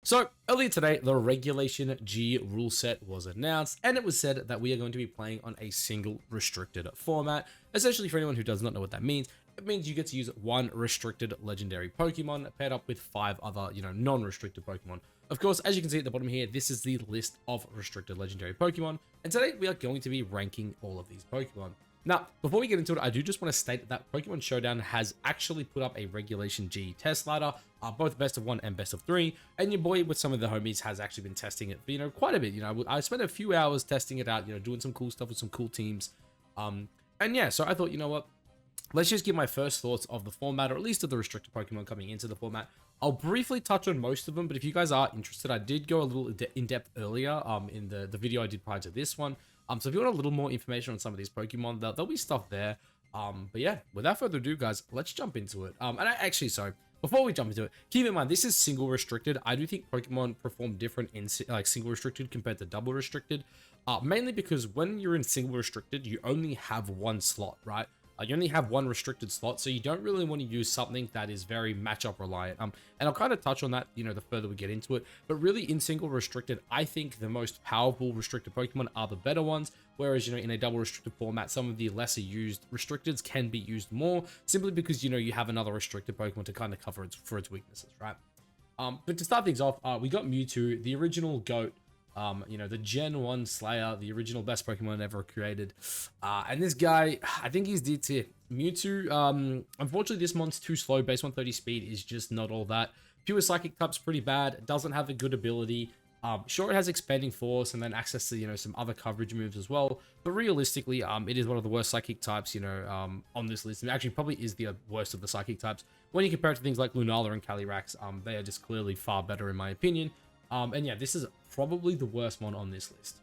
So, earlier today, the Regulation G rule set was announced, and it was said that we are going to be playing on a single restricted format. Essentially, for anyone who does not know what that means, it means you get to use one restricted legendary Pokemon paired up with 5 other, non-restricted Pokemon. Of course, as you can see at the bottom here, this is the list of restricted legendary Pokemon, and today we are going to be ranking all of these Pokemon. Now, before we get into it, I do just want to state that Pokemon Showdown has actually put up a Regulation G test ladder, both best of 1 and best of 3, and your boy with some of the homies has actually been testing it for, quite a bit. I spent a few hours testing it out, doing some cool stuff with some cool teams. And yeah, so I thought, you know what? Let's just give my first thoughts of the format, or at least of the restricted Pokemon coming into the format. I'll briefly touch on most of them, but if you guys are interested, I did go a little in-depth earlier in the video I did prior to this one. So if you want a little more information on some of these Pokemon, there'll be stuff there. But yeah, without further ado, guys, let's jump into it. Sorry, before we jump into it, keep in mind, this is single restricted. I do think Pokemon perform different in like single restricted compared to double restricted. Mainly because when you're in single restricted, you only have one slot, right? You only have one restricted slot, so you don't really want to use something that is very matchup reliant. And I'll kind of touch on that, the further we get into it. But really, in single restricted, I think the most powerful restricted Pokemon are the better ones. Whereas, in a double restricted format, some of the lesser used restricteds can be used more, simply because, you have another restricted Pokemon to kind of cover its weaknesses, right? But to start things off, we got Mewtwo, the original GOAT. The Gen 1 Slayer, the original best Pokemon ever created. And this guy, I think he's D tier. Mewtwo, unfortunately, this mon's too slow. Base 130 speed is just not all that. Pure Psychic type's pretty bad. It doesn't have a good ability. Sure, it has Expanding Force and then access to, some other coverage moves as well. But realistically, it is one of the worst Psychic types, on this list. It actually probably is the worst of the Psychic types. When you compare it to things like Lunala and Calyrex, they are just clearly far better in my opinion. And yeah, this is probably the worst one on this list.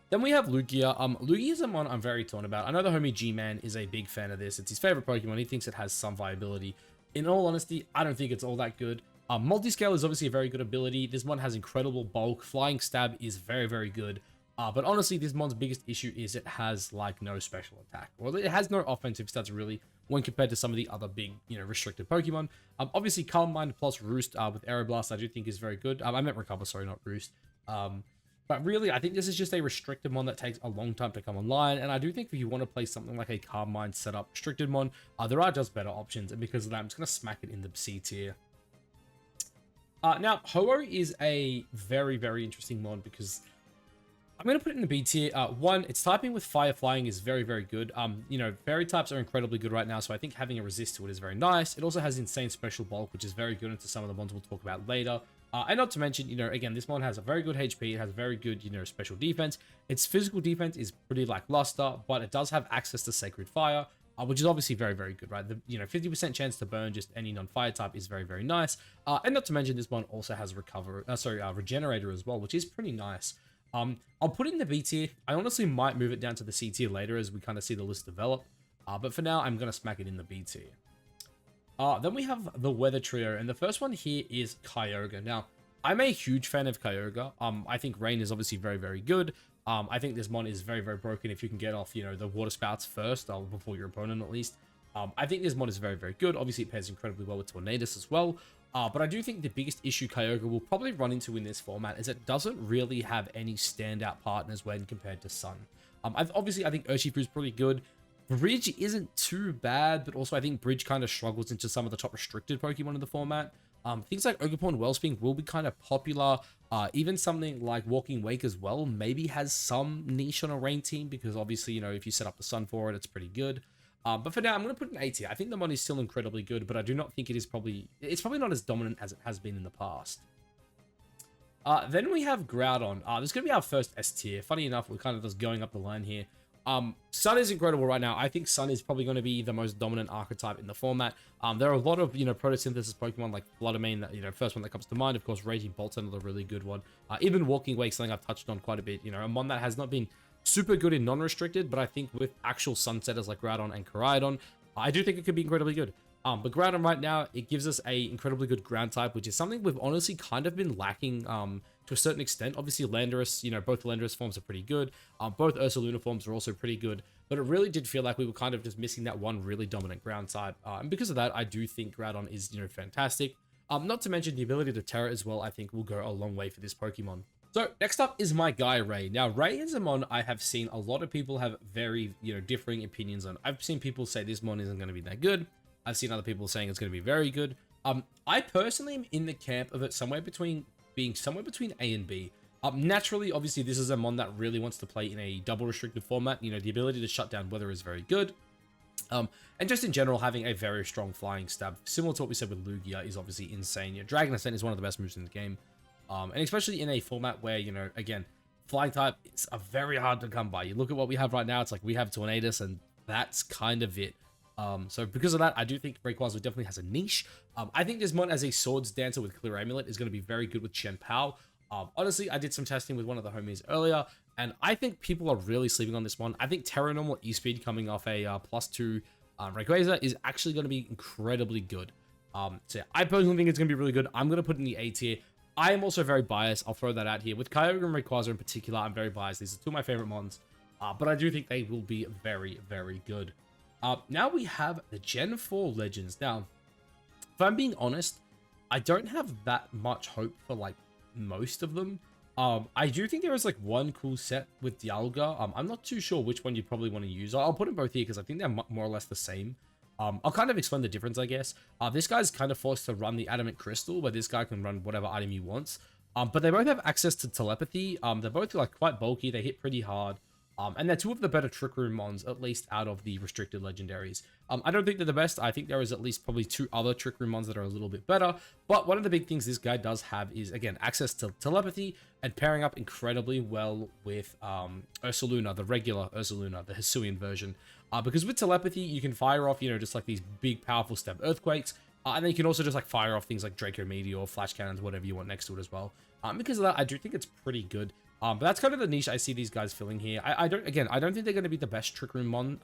Then we have Lugia. Lugia is a one I'm very torn about. I know the homie G-Man is a big fan of this. It's his favorite Pokemon. He thinks it has some viability. In all honesty, I don't think it's all that good. Multiscale is obviously a very good ability. This one has incredible bulk. Flying Stab is very, very good. But honestly, this mon's biggest issue is it has like no special attack. Well, it has no offensive stats really when compared to some of the other big, restricted Pokemon. Obviously, Calm Mind plus Roost with Aeroblast I do think is very good. I meant Recover, sorry, not Roost. But really, I think this is just a restricted mon that takes a long time to come online. And I do think if you want to play something like a Calm Mind setup restricted mon, there are just better options. And because of that, I'm just going to smack it in the C tier. Now, Ho-Oh is a very, very interesting mon because I'm going to put it in the B tier. One, its typing with Fire Flying is very, very good. Fairy types are incredibly good right now, so I think having a resist to it is very nice. It also has insane special bulk, which is very good into some of the ones we'll talk about later. And not to mention, again, this one has a very good HP. It has very good, special defense. Its physical defense is pretty lackluster, but it does have access to Sacred Fire, which is obviously very, very good, right? The 50% chance to burn just any non-fire type is very, very nice. And not to mention, this one also has Regenerator as well, which is pretty nice. I'll put it in the B tier. I honestly might move it down to the C tier later as we kind of see the list develop. But for now, I'm going to smack it in the B tier. Then we have the Weather Trio, and the first one here is Kyogre. Now, I'm a huge fan of Kyogre. I think Rain is obviously very, very good. I think this mon is very, very broken if you can get off, the Water Spouts first, or before your opponent at least. I think this mon is very, very good. Obviously, it pairs incredibly well with Tornadus as well. But I do think the biggest issue Kyogre will probably run into in this format is it doesn't really have any standout partners when compared to Sun. I think Urshifu is pretty good. Bridge isn't too bad, but also I think Bridge kind of struggles into some of the top restricted Pokemon in the format. Things like Ogerpon and Wellspring will be kind of popular. Even something like Walking Wake as well maybe has some niche on a Rain team because obviously, if you set up the Sun for it, it's pretty good. But for now, I'm going to put an A tier. I think the mon is still incredibly good, but I do not think it's probably not as dominant as it has been in the past. Then we have Groudon. This is going to be our first S tier. Funny enough, we're kind of just going up the line here. Sun is incredible right now. I think Sun is probably going to be the most dominant archetype in the format. There are a lot of, photosynthesis Pokemon like Floodamane, that, first one that comes to mind. Of course, Raging Bolt's another really good one. Even Walking Wake, something I've touched on quite a bit. A mon that has not been super good in non-restricted, but I think with actual Sunsetters like Groudon and Koraidon, I do think it could be incredibly good. But Groudon right now, it gives us a incredibly good ground type, which is something we've honestly kind of been lacking to a certain extent. Obviously, Landorus, both Landorus forms are pretty good. Both Ursaluna forms are also pretty good. But it really did feel like we were kind of just missing that one really dominant ground type. And because of that, I do think Groudon is, fantastic. Not to mention the ability to Terra as well, I think will go a long way for this Pokemon. So next up is my guy Ray. Now Ray is a mon I have seen a lot of people have very, differing opinions on. I've seen people say this mon isn't going to be that good. I've seen other people saying it's going to be very good. I personally am in the camp of it being somewhere between A and B. Naturally, obviously, this is a mon that really wants to play in a double restricted format. The ability to shut down weather is very good. And just in general, having a very strong flying stab, similar to what we said with Lugia, is obviously insane. Dragon Ascent is one of the best moves in the game. And especially in a format where, again, flying type is very hard to come by. You look at what we have right now, it's like we have Tornadus, and that's kind of it. So because of that, I do think Rayquaza definitely has a niche. I think this mon as a Swords Dancer with Clear Amulet is going to be very good with Chen Pao. Honestly, I did some testing with one of the homies earlier, and I think people are really sleeping on this one. I think Terra Normal E-Speed coming off a +2 Rayquaza is actually going to be incredibly good. So yeah, I personally think it's going to be really good. I'm going to put in the A tier. I am also very biased. I'll throw that out here. With Kyogre and Rayquaza in particular, I'm very biased. These are two of my favorite mons, but I do think they will be very, very good. Now we have the Gen 4 Legends. Now, if I'm being honest, I don't have that much hope for, most of them. I do think there is, one cool set with Dialga. I'm not too sure which one you'd probably want to use. I'll put them both here because I think they're more or less the same. I'll kind of explain the difference, I guess. This guy's kind of forced to run the Adamant Crystal, where this guy can run whatever item he wants. But they both have access to telepathy. They're both quite bulky. They hit pretty hard. And they're two of the better Trick Room mons, at least out of the restricted legendaries. I don't think they're the best. I think there is at least probably two other Trick Room mons that are a little bit better. But one of the big things this guy does have is, again, access to telepathy and pairing up incredibly well with Ursaluna, the regular Ursaluna, the Hisuian version. Because with telepathy, you can fire off, just these big, powerful step earthquakes. And then you can also just fire off things like Draco Meteor, Flash Cannons, whatever you want next to it as well. Because of that, I do think it's pretty good. But that's kind of the niche I see these guys filling here. I don't think they're going to be the best Trick Room mon,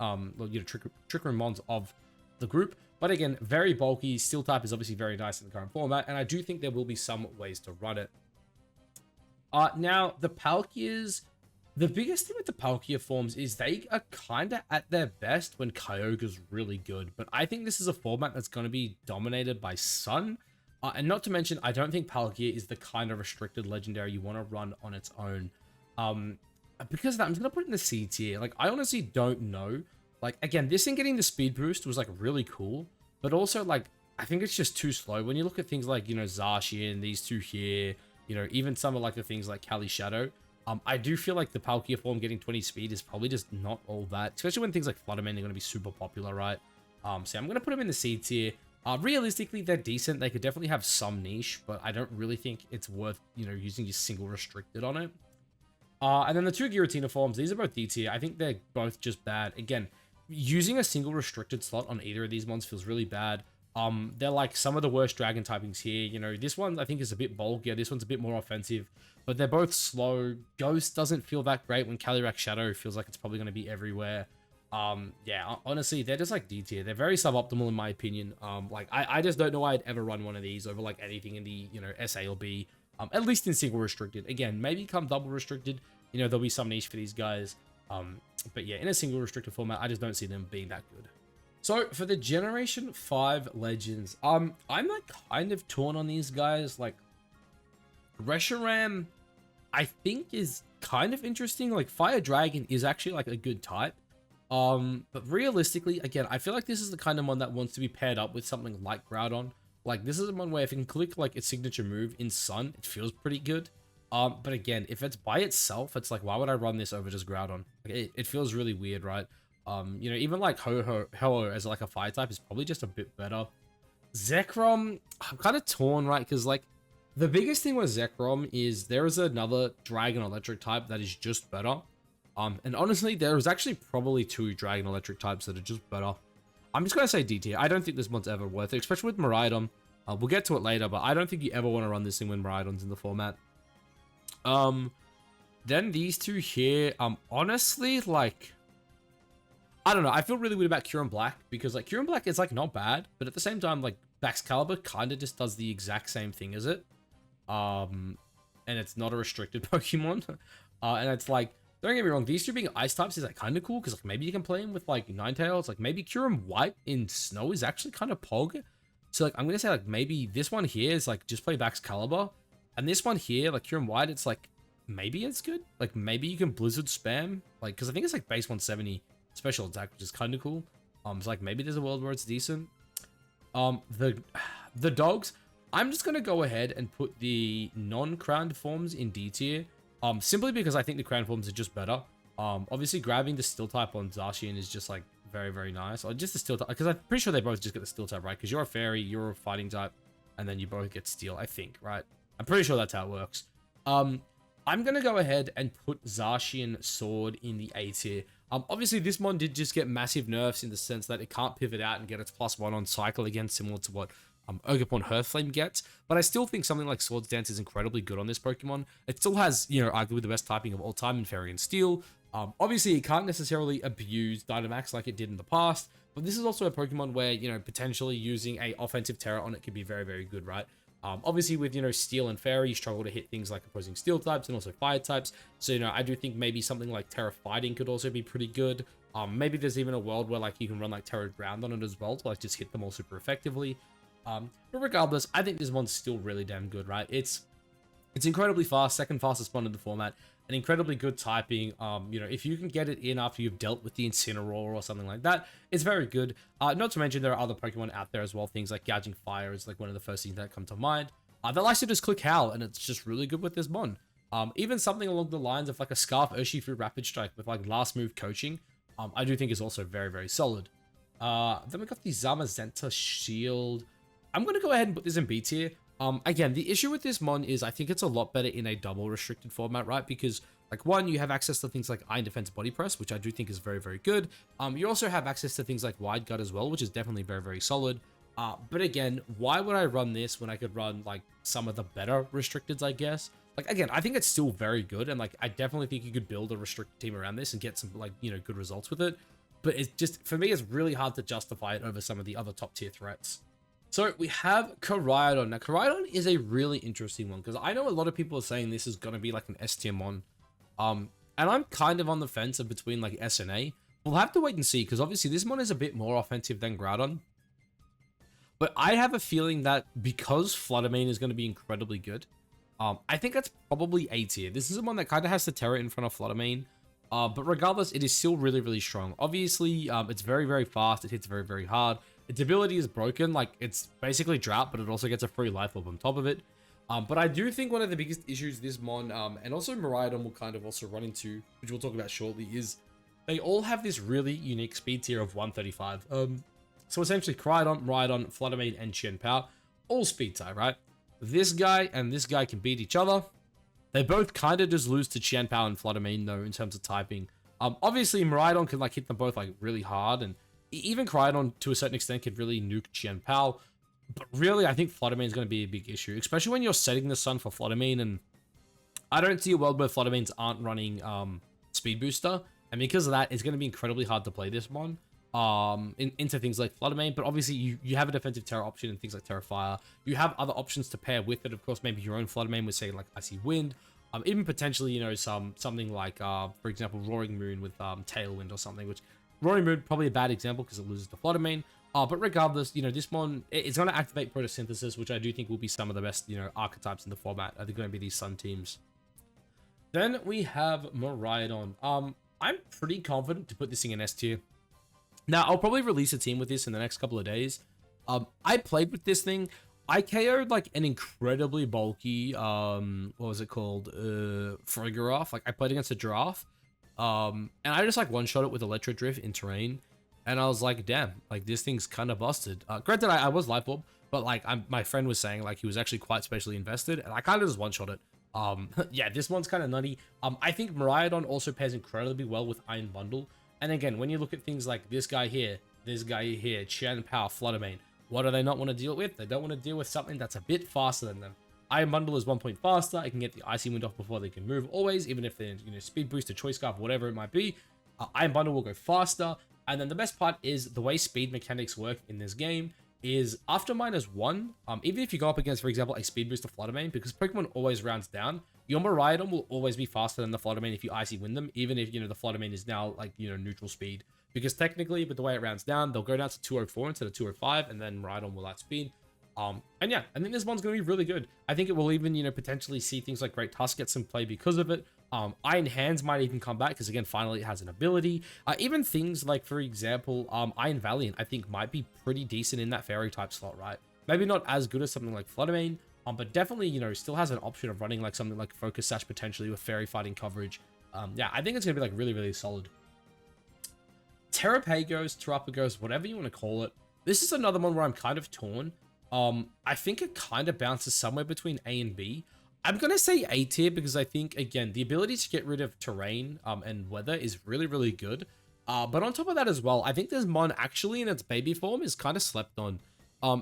Trick Room mons of the group. But again, very bulky. Steel type is obviously very nice in the current format, and I do think there will be some ways to run it. Now the Palkias, the biggest thing with the Palkia forms is they are kind of at their best when Kyogre's really good. But I think this is a format that's going to be dominated by Sun. And not to mention, I don't think Palkia is the kind of restricted legendary you want to run on its own. Because of that, I'm just going to put it in the C tier. I honestly don't know. Again, this thing getting the speed boost was, really cool. But also, I think it's just too slow. When you look at things like, Zacian, these two here, even some of, the things like Calyrex-Shadow. I do feel like the Palkia form getting 20 speed is probably just not all that. Especially when things like Flutterman are going to be super popular, right? So I'm going to put them in the C tier. Realistically, they're decent. They could definitely have some niche, but I don't really think it's worth, using your single restricted on it. And then the two Giratina forms, these are both D tier. I think they're both just bad. Again, using a single restricted slot on either of these ones feels really bad. They're some of the worst dragon typings here. This one I think is a bit bulkier. This one's a bit more offensive, but they're both slow. Ghost doesn't feel that great when Calyrex-Shadow feels like it's probably going to be everywhere. Yeah, honestly, they're just D tier. They're very suboptimal in my opinion. I just don't know why I'd ever run one of these over anything in the, SA or B, at least in single restricted. Again, maybe come double restricted, there'll be some niche for these guys. But yeah, in a single restricted format, I just don't see them being that good. So for the Generation 5 Legends, I'm kind of torn on these guys. Reshiram, I think is kind of interesting. Fire Dragon is actually a good type. But realistically, again, I feel like this is the kind of one that wants to be paired up with something like Groudon. This is one where if you can click its signature move in Sun, it feels pretty good. But again, if it's by itself, it's why would I run this over just Groudon? It feels really weird, right? Even Ho-Oh as a fire type is probably just a bit better. Zekrom, I'm kind of torn, right? Because the biggest thing with Zekrom is there is another Dragon Electric type that is just better. And honestly, there's actually probably two Dragon Electric types that are just better. I'm just going to say D tier. I don't think this one's ever worth it, especially with Miraidon. We'll get to it later, but I don't think you ever want to run this thing when Miraidon's in the format. Then these two here, honestly, I don't know. I feel really weird about Kyurem Black because Kyurem Black is not bad, but at the same time, Baxcalibur kind of just does the exact same thing as it. And it's not a restricted Pokemon. And it's don't get me wrong, these two being ice types is kind of cool because maybe you can play them with Ninetales. Maybe Kyurem White in snow is actually kind of pog. So like I'm gonna say like maybe this one here is like just play Bax Caliber, and this one here like Cure and White, it's like maybe it's good. Like maybe you can Blizzard spam, like because I think it's like base 170 special attack, which is kind of cool. So like maybe there's a world where it's decent. The dogs, I'm just gonna go ahead and put the non-crowned forms in D tier. Simply because I think the crowned forms are just better. Obviously grabbing the steel type on Zacian is just like very, very nice. Or just the steel type, because I'm pretty sure they both just get the steel type, right? Because you're a fairy, you're a fighting type, and then you both get steel, I think, right? I'm pretty sure that's how it works. I'm gonna go ahead and put Zacian Sword in the A tier. Obviously this mon did just get massive nerfs in the sense that it can't pivot out and get its +1 on cycle again, similar to what Ogerpon Hearthflame gets, but I still think something like Swords Dance is incredibly good on this Pokemon. It still has, you know, arguably the best typing of all time in Fairy and Steel. Obviously, it can't necessarily abuse Dynamax like it did in the past, but this is also a Pokemon where, you know, potentially using a offensive Terra on it could be very, very good, right? Obviously, with, you know, Steel and Fairy, you struggle to hit things like opposing Steel types and also Fire types. So, you know, I do think maybe something like Terra Fighting could also be pretty good. Maybe there's even a world where, like, you can run, like, Terra Ground on it as well to, like, just hit them all super effectively. But regardless, I think this one's still really damn good, right? It's incredibly fast, second fastest one in the format, and incredibly good typing. You know, if you can get it in after you've dealt with the Incineroar or something like that, it's very good. Not to mention there are other Pokemon out there as well. Things like Gouging Fire is like one of the first things that come to mind. That likes to just click Howl, and it's just really good with this mon. Even something along the lines of like a Scarf Urshifu Rapid Strike with like last move coaching, I do think is also very, very solid. Then we got the Zamazenta Shield. I'm going to go ahead and put this in B tier. Again, the issue with this mon is I think it's a lot better in a double restricted format, right? Because, like, one, you have access to things like Iron Defense Body Press, which I do think is very, very good. You also have access to things like Wide Gut as well, which is definitely very, very solid. But again, why would I run this when I could run, like, some of the better restricteds, I guess? Like, again, I think it's still very good, and, like, I definitely think you could build a restricted team around this and get some, like, you know, good results with it. But it's just, for me, it's really hard to justify it over some of the other top tier threats. So we have Koraidon. Now, Koraidon is a really interesting one because I know a lot of people are saying this is going to be like an S tier mon. And I'm kind of on the fence of between like S and A. We'll have to wait and see because obviously this mon is a bit more offensive than Groudon. But I have a feeling that because Fluttermane is going to be incredibly good, I think that's probably A tier. This is the one that kind of has the Terra in front of Fluttermane. But regardless, it is still really, really strong. Obviously, it's very, very fast. It hits very, very hard. Its ability is broken, like it's basically drought, but it also gets a free life orb on top of it. But I do think one of the biggest issues this mon, and also Miraidon will kind of also run into, which we'll talk about shortly, is they all have this really unique speed tier of 135. So essentially Koraidon, Miraidon, Fluttermane, and Chien-Pao, all speed type, right? This guy and this guy can beat each other. They both kind of just lose to Chien-Pao and Fluttermane though in terms of typing. Obviously Miraidon can like hit them both like really hard, and even Koraidon, to a certain extent, could really nuke Chien-Pao. But really, I think Fluttermane is going to be a big issue, especially when you're setting the sun for Fluttermane. And I don't see a world where Fluttermanes aren't running Speed Booster. And because of that, it's going to be incredibly hard to play this one into things like Fluttermane. But obviously, you have a defensive Terra option and things like Terra Fire. You have other options to pair with it. Of course, maybe your own Fluttermane with, say, like Icy Wind. Even potentially, you know, something like, for example, Roaring Moon with Tailwind or something, which... Roaring Moon, probably a bad example because it loses to Fluttermane. But regardless, you know, this mon, it's going to activate Photosynthesis, which I do think will be some of the best, you know, archetypes in the format. Are going to be these Sun teams. Then we have Miraidon. I'm pretty confident to put this thing in S tier. Now, I'll probably release a team with this in the next couple of days. I played with this thing. I KO'd like an incredibly bulky, what was it called? Frigoroth. Like I played against a Giraffe. And I just like one-shot it with Electro Drift in terrain, and I was like, damn, like this thing's kind of busted. Granted, I was Life Orb, but like my friend was saying like he was actually quite specially invested, and I kind of just one-shot it. Yeah, this one's kind of nutty. I think Miraidon also pairs incredibly well with Iron Bundle, and again, when you look at things like this guy here, Chien-Pao, Fluttermane, what do they not want to deal with? They don't want to deal with something that's a bit faster than them. Iron Bundle is 1 point faster. I can get the Icy Wind off before they can move always, even if they're, you know, Speed Boost or Choice Scarf, whatever it might be. Iron Bundle will go faster. And then the best part is the way speed mechanics work in this game is after -1, even if you go up against, for example, a Speed Boost or Fluttermane, because Pokemon always rounds down, your Miraidon will always be faster than the Fluttermane if you Icy Wind them, even if, you know, the Fluttermane is now, like, you know, neutral speed. Because technically, with the way it rounds down, they'll go down to 204 instead of 205, and then Miraidon will outspeed. And yeah, I think this one's going to be really good. I think it will even, you know, potentially see things like Great Tusk get some play because of it. Iron Hands might even come back because, again, finally it has an ability. Even things like, for example, Iron Valiant, I think might be pretty decent in that fairy type slot, right? Maybe not as good as something like Fluttermane, but definitely, you know, still has an option of running like something like Focus Sash potentially with fairy fighting coverage. Yeah, I think it's going to be like really, really solid. Terapagos, whatever you want to call it. This is another one where I'm kind of torn. I think it kind of bounces somewhere between A and B. I'm going to say A tier because I think, again, the ability to get rid of terrain and weather is really, really good. But on top of that as well, I think this mon actually in its baby form is kind of slept on.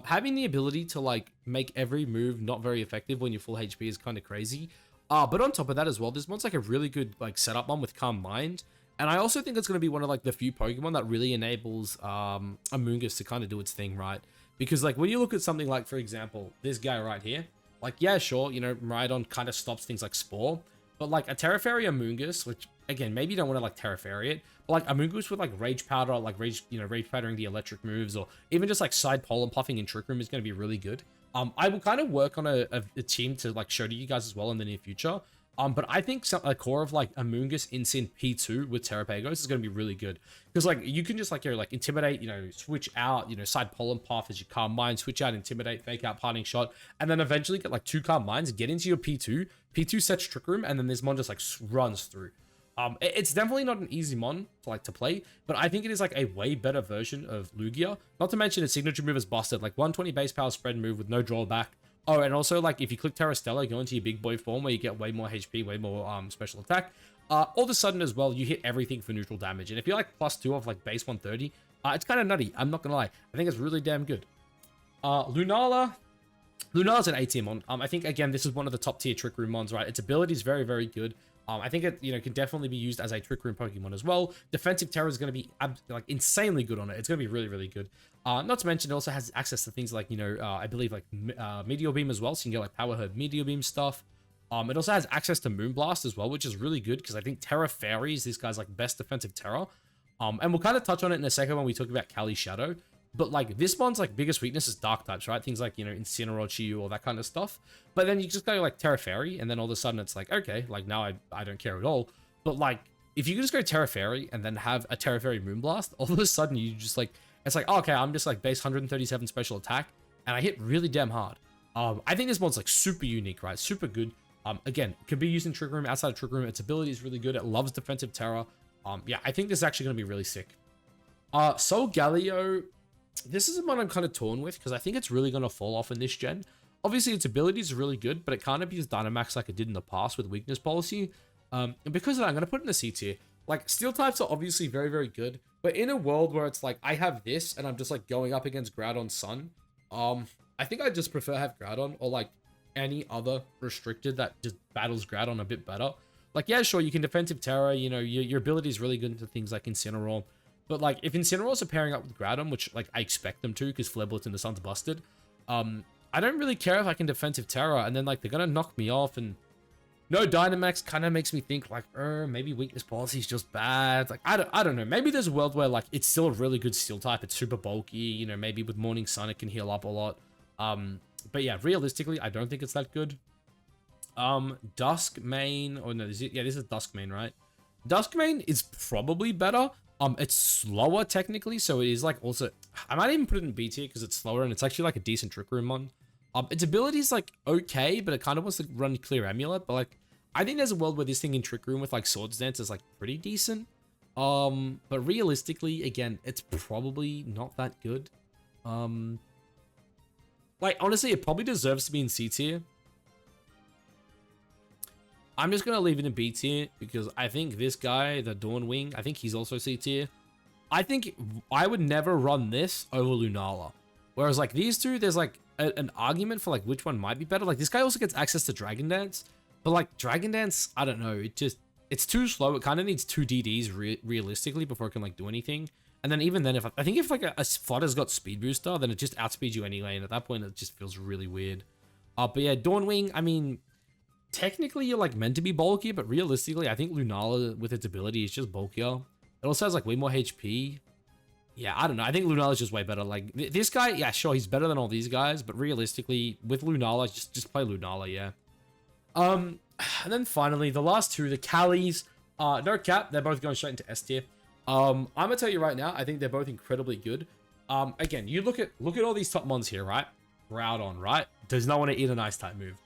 Having the ability to like make every move not very effective when you're full HP is kind of crazy. But on top of that as well, this mon's like a really good like setup one with Calm Mind. And I also think it's going to be one of like the few Pokemon that really enables Amoonguss to kind of do its thing, right? Because like when you look at something like, for example, this guy right here, like, yeah, sure, you know, Miraidon kind of stops things like Spore, but like a Terra Fairy Amoonguss, which again, maybe you don't want to like Terra Fairy it, but like Amoonguss with like Rage Powder, like Rage Powdering the electric moves, or even just like Side Pollen Puffing in Trick Room is going to be really good. I will kind of work on a team to like show to you guys as well in the near future. But I think a core of like Amoonguss Insyn P2 with Terapagos is going to be really good. Because like you can just like, like Intimidate, you know, switch out, you know, Side Pollen Puff as your Calm Mind, switch out Intimidate, fake out Parting Shot, and then eventually get like 2 Calm Minds, get into your P2, P2 sets Trick Room, and then this mon just like runs through. It's definitely not an easy mon to play, but I think it is like a way better version of Lugia. Not to mention its signature move is busted, like 120 base power spread move with no drawback. Oh, and also, like, if you click Terra Stella, go into your big boy form where you get way more HP, way more special attack. All of a sudden, as well, you hit everything for neutral damage. And if you're, like, +2 of, like, base 130, it's kind of nutty. I'm not going to lie. I think it's really damn good. Lunala's an A tier mon. I think, again, this is one of the top tier Trick Room mons, right? Its ability is very, very good. I think it, you know, can definitely be used as a Trick Room Pokemon as well. Defensive Terror is going to be, like, insanely good on it. It's going to be really, really good. Not to mention, it also has access to things like, you know, I believe, like, Meteor Beam as well, so you can get, like, Power Herb Meteor Beam stuff. It also has access to Moonblast as well, which is really good, because I think Terra Fairy is this guy's, like, best defensive Terra. And we'll kind of touch on it in a second when we talk about Calyrex-Shadow. But, like, this one's, like, biggest weakness is Dark types, right? Things like, you know, Incineroar, Chiyu, all that kind of stuff. But then you just go, like, Terra Fairy, and then all of a sudden it's like, okay, like, now I don't care at all. But, like, if you can just go Terra Fairy and then have a Terra Fairy Moonblast, all of a sudden you just, like, it's like, oh, okay, I'm just, like, base 137 special attack, and I hit really damn hard. I think this mod's, like, super unique, right? Super good. Again, it can be used in Trick Room, outside of Trick Room. Its ability is really good. It loves defensive Terra. Yeah, I think this is actually going to be really sick. Solgaleo, this is one I'm kind of torn with because I think it's really going to fall off in this gen. Obviously, its ability is really good, but it can't abuse Dynamax like it did in the past with weakness policy. And because of that, I'm going to put it in the C tier. Like, Steel types are obviously very, very good, but in a world where it's like, I have this and I'm just like going up against Groudon Sun, I think I just prefer have Groudon or like any other restricted that just battles Groudon a bit better. Like, yeah, sure, you can defensive Terra, you know, your ability is really good into things like Incineroar. But, like, if Incineroars are pairing up with Groudon, which, like, I expect them to because Flareblitz in the Sun's busted, I don't really care if I can defensive Terra, and then, like, they're gonna knock me off, and no Dynamax kind of makes me think, like, maybe weakness policy is just bad. Like, I don't know. Maybe there's a world where, like, it's still a really good Steel type. It's super bulky, you know, maybe with Morning Sun it can heal up a lot. But, yeah, realistically, I don't think it's that good. Duskmane, oh, no, this is Duskmane, right? Duskmane is probably better. It's slower technically, so it is like also, I might even put it in B tier because it's slower and it's actually like a decent Trick Room mon. Its ability is like okay, but it kind of wants to run Clear Amulet, but like, I think there's a world where this thing in Trick Room with like Swords Dance is like pretty decent. But realistically, again, it's probably not that good. Like honestly, it probably deserves to be in C tier. I'm just going to leave it in B tier because I think this guy, the Dawnwing, I think he's also C tier. I think I would never run this over Lunala. Whereas like these two, there's like an argument for like which one might be better. Like this guy also gets access to Dragon Dance. But like Dragon Dance, I don't know. It's too slow. It kind of needs 2 DDs realistically before it can like do anything. And then even then, I think if like a Flutter's got Speed Booster, then it just outspeeds you anyway. And at that point, it just feels really weird. But yeah, Dawnwing, I mean, technically you're like meant to be bulky, but realistically I think Lunala with its ability is just bulkier. It also has like way more HP. Yeah, I don't know. I think Lunala's just way better. Like this guy, yeah, sure, he's better than all these guys, but realistically, with Lunala, just play Lunala, yeah. And then finally, the last two, the Callies, no cap, they're both going straight into S tier. I'm gonna tell you right now, I think they're both incredibly good. Again, you look at all these top mons here, right? Groudon, right? Does not want to eat an ice type move.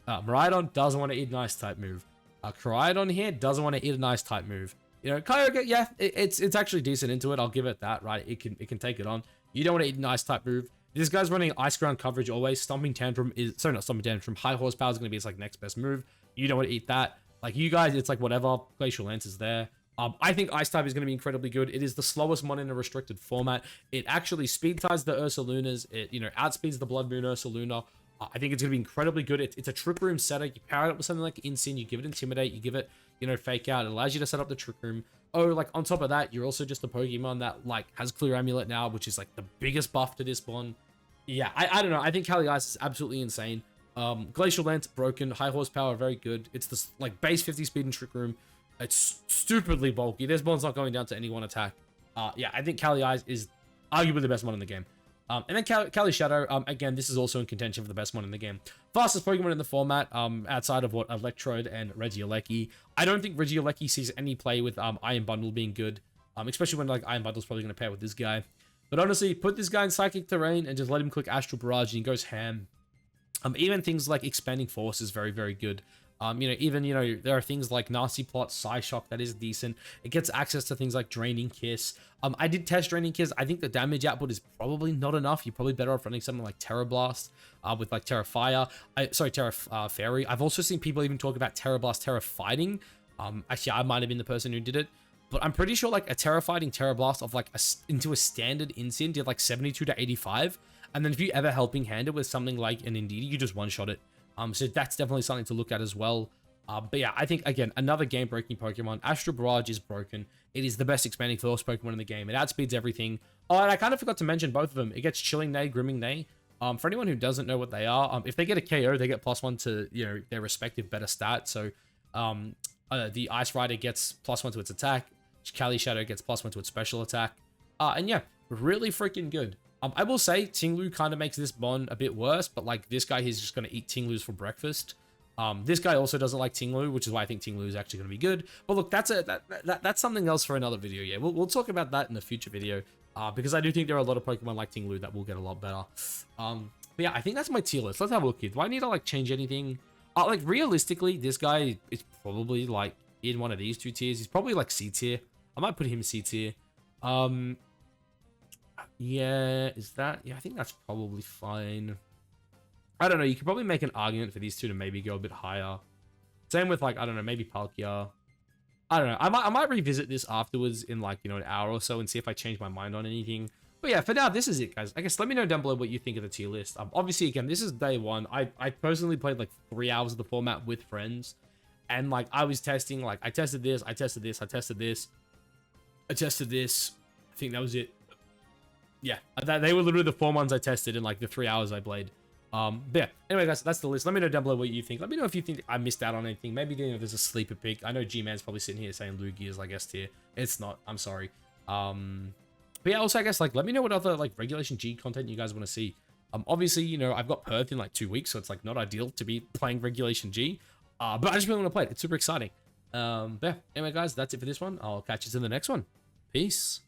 Miraidon doesn't want to eat an ice type move. Koraidon here doesn't want to eat an ice type move. You know, Kyogre, yeah, it's actually decent into it. I'll give it that, right? It can take it on. You don't want to eat an ice type move. This guy's running ice ground coverage always. Stomping Tantrum is, sorry, not Stomping Tantrum. High Horsepower is going to be its like next best move. You don't want to eat that. Like you guys, it's like whatever. Glacial Lance is there. I think Ice type is going to be incredibly good. It is the slowest mon in a restricted format. It actually speed ties the Ursalunas. It, you know, outspeeds the Blood Moon Ursaluna. I think it's going to be incredibly good. It's a Trick Room setter. You pair it up with something like Insane. You give it Intimidate. You give it, you know, Fake Out. It allows you to set up the Trick Room. Oh, like on top of that, you're also just a Pokemon that like has Clear Amulet now, which is like the biggest buff to this mon. Yeah, I don't know. I think Calyrex is absolutely insane. Glacial Lance, broken. High Horsepower, very good. It's this like base 50 speed and Trick Room. It's stupidly bulky. This mon's not going down to any one attack. Yeah, I think Calyrex is arguably the best mon in the game. And then Calyrex-Shadow, again, this is also in contention for the best mon in the game. Fastest Pokemon in the format, outside of what Electrode and Regieleki. I don't think Regieleki sees any play with Iron Bundle being good, especially when like Iron Bundle's probably going to pair with this guy. But honestly, put this guy in Psychic Terrain and just let him click Astral Barrage and he goes ham. Even things like Expanding Force is very, very good. You know, even, you know, there are things like Nasty Plot, Psyshock that is decent. It gets access to things like Draining Kiss. I did test Draining Kiss. I think the damage output is probably not enough. You're probably better off running something like Terra Blast with like Terra Fire. Terra Fairy. I've also seen people even talk about Terra Blast, Terra Fighting. Actually, I might have been the person who did it. But I'm pretty sure like a Terra Fighting Terra Blast of like into a standard Insane did like 72 to 85. And then if you ever helping hand it with something like an Indeedee, you just one-shot it. So that's definitely something to look at as well. But yeah, I think, again, another game-breaking Pokemon. Astral Barrage is broken. It is the best Expanding Force Pokemon in the game. It outspeeds everything. Oh, and I kind of forgot to mention both of them. It gets Chilling Neigh, Grimming Neigh. For anyone who doesn't know what they are, if they get a KO, they get +1 to, you know, their respective better stats. So the Ice Rider gets +1 to its attack. Calyrex-Shadow gets +1 to its special attack. And yeah, really freaking good. I will say Tinglu kind of makes this mon a bit worse, but like this guy, he's just going to eat Tinglus for breakfast. This guy also doesn't like Tinglu, which is why I think Tinglu is actually going to be good. But look, that's something else for another video. Yeah, we'll talk about that in a future video, because I do think there are a lot of Pokemon like Tinglu that will get a lot better. But yeah, I think that's my tier list. Let's have a look here. Do I need to like change anything? Like realistically, this guy is probably like in one of these two tiers. He's probably like C tier. I might put him C tier. Yeah, is that? Yeah, I think that's probably fine. I don't know. You could probably make an argument for these two to maybe go a bit higher. Same with like, I don't know, maybe Palkia. I don't know. I might revisit this afterwards in like, you know, an hour or so and see if I change my mind on anything. But yeah, for now, this is it, guys. I guess let me know down below what you think of the tier list. Obviously, again, this is day one. I personally played like 3 hours of the format with friends. And like, I was testing, like, I tested this, I tested this, I tested this. I tested this. I think that was it. Yeah, they were literally the 4 ones I tested in like the 3 hours I played. But yeah, anyway, guys, that's the list. Let me know down below what you think. Let me know if you think I missed out on anything. Maybe, you know, there's a sleeper pick. I know G-Man's probably sitting here saying Lugia is like S tier. It's not. I'm sorry. But yeah, also, I guess, like, let me know what other, like, Regulation G content you guys want to see. Obviously, you know, I've got Perth in, like, 2 weeks, so it's, like, not ideal to be playing Regulation G. But I just really want to play it. It's super exciting. But yeah, anyway, guys, that's it for this one. I'll catch you in the next one. Peace.